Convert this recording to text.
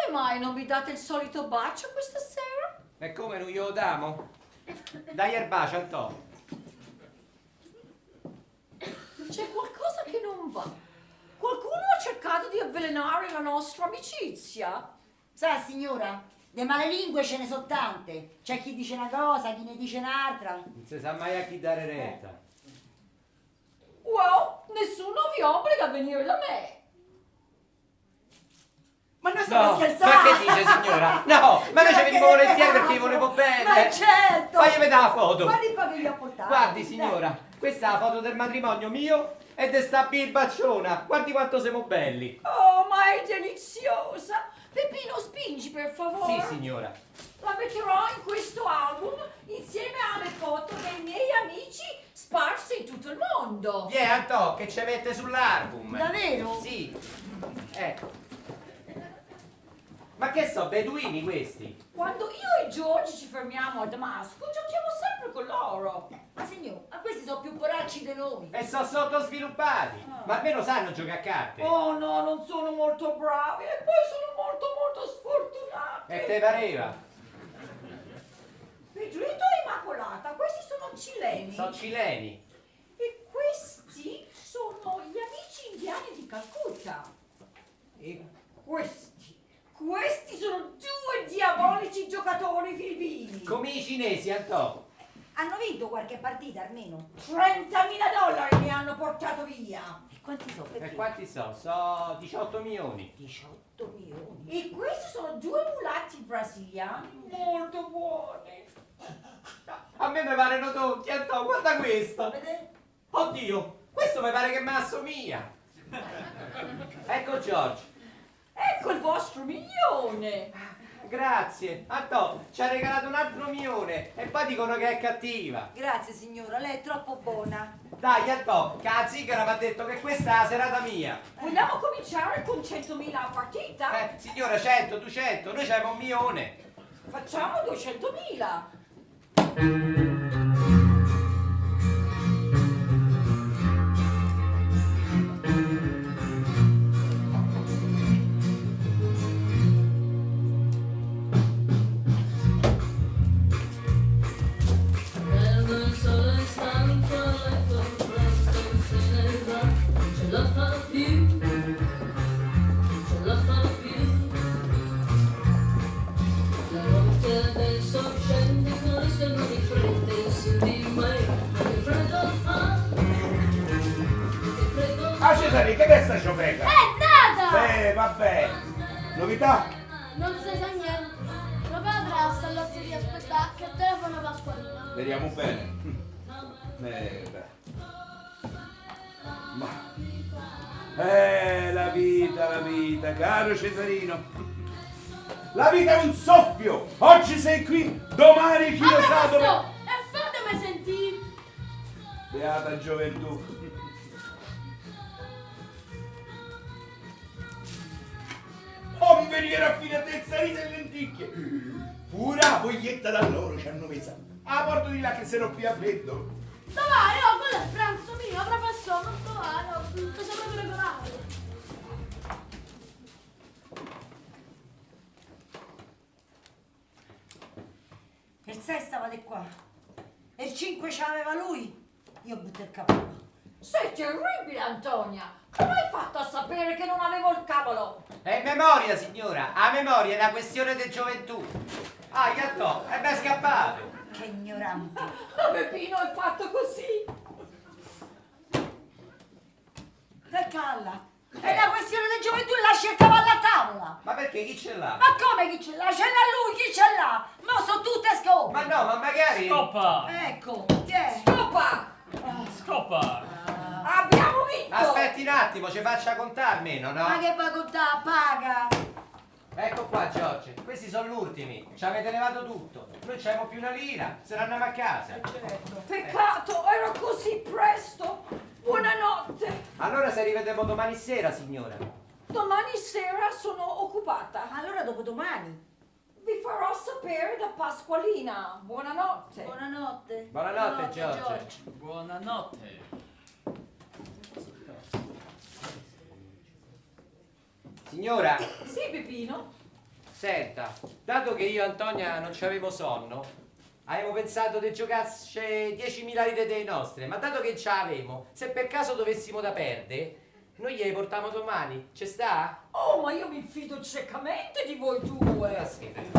Come mai non vi date il solito bacio questa sera? E come non glielo damo? Dai il bacio, Antò. C'è qualcosa che non va. Qualcuno ha cercato di avvelenare la nostra amicizia? Sa, signora, le malelingue ce ne sono tante. C'è chi dice una cosa, chi ne dice un'altra. Non si sa mai a chi dare retta. Well, nessuno vi obbliga a venire da me. Ma noi stiamo No, scherzando! ma che dice, signora? No, ma noi ci venivo volentieri perché vi volevo bene. Ma certo! Fagli vedere la foto. Guardi qua che gli ho portato. Guardi, signora, questa è la foto del matrimonio mio e di sta birbacciona. Guardi quanto siamo belli. Oh, ma è deliziosa. Peppino, spingi per favore. Sì, signora. La metterò in questo album insieme alle foto dei miei amici sparse in tutto il mondo. Vieni, Antò, che ci mette sull'album. Davvero? Sì. Ecco. Ma che so, beduini questi? Quando io e George ci fermiamo a Damasco, giochiamo sempre con loro. Ma signor, ma questi sono più poracci di noi. E sono sottosviluppati. Ma almeno sanno giocare a carte. Oh no, non sono molto bravi e poi sono molto sfortunati. E te pareva? Pedrito Immacolata, questi sono cileni. Sono cileni. E questi sono gli amici indiani di Calcutta. E questi sono due diabolici giocatori filippini. Come i cinesi, Antò. Hanno vinto qualche partita almeno. $30.000 mi hanno portato via. E quanti sono? E quanti so? So 18 milioni. 18 milioni. E questi sono due mulatti brasiliani molto buoni. A me mi parano tutti, Antò, guarda questo. Vedete? Oddio, questo mi pare che mi assomiglia. Ecco George. Ecco il vostro milione. Grazie. Antò, ci ha regalato un altro milione e poi dicono che è cattiva. Grazie signora, lei è troppo buona. Dai, Antò, che la zingara mi ha detto che questa è la serata mia. Vogliamo cominciare con 100.000 a partita? Signora, 100, 200, noi c'abbiamo un milione. Facciamo 200.000. Ah Cesare, che è sta ciofeca? Nada! Vabbè. Novità? Non si sa niente. Mio padre sta all'otto di aspettare che telefono Pasqualina. Vediamo bene. Beh. Ma. La vita, caro Cesarino. La vita è un soffio. Oggi sei qui, domani chi lo sa dove. E fatemi sentire! Beata gioventù. Non venire raffinatezza, risa e lenticchie. Pure la foglietta da loro ci hanno messa. Ah, porto di là che se non più a freddo. Dov'è? Oh, quello è il pranzo mio, professore, non dov'è? Cosa proprio regolare? Il 6 stavate qua. E il 5 ce l'aveva lui. Io butto il cavallo. Sei terribile, Antonia. Come hai fatto a sapere che non avevo il cavolo? È memoria, signora. A memoria è una questione di gioventù. Ah, Antò, è ben scappato. Che ignorante. Peppino è fatto così. E calla. È una questione di gioventù, lascia il cavallo a tavola. Ma perché chi ce l'ha? Ma come chi ce l'ha? Ce l'ha lui, chi ce l'ha? Ma sono tutte scope. Ma no, ma magari. Scoppa! Ecco, chi è? Scoppa! Scoppa! Abbiamo vinto! Aspetti un attimo, ci faccia contare almeno, no? Ma che va con te? Paga. Ecco qua, Giorgio. Questi sono gli ultimi. Ci avete levato tutto. Noi non c'abbiamo più una lira. Se ne andiamo a casa. Peccato, era così presto. Buonanotte. Allora se rivediamo domani sera, signora. Domani sera sono occupata. Allora dopodomani. Vi farò sapere da Pasqualina. Buonanotte. Buonanotte. Buonanotte, Giorgio. Buonanotte! Signora, Sì, Peppino? Senta, dato che io e Antonia non ci avevo sonno, avevo pensato di giocarci 10.000 lire dei nostri, ma dato che ce l'avemo, se per caso dovessimo da perdere, noi gliele portiamo domani, ci sta? Oh, ma io mi fido ciecamente di voi due. Buona schifo.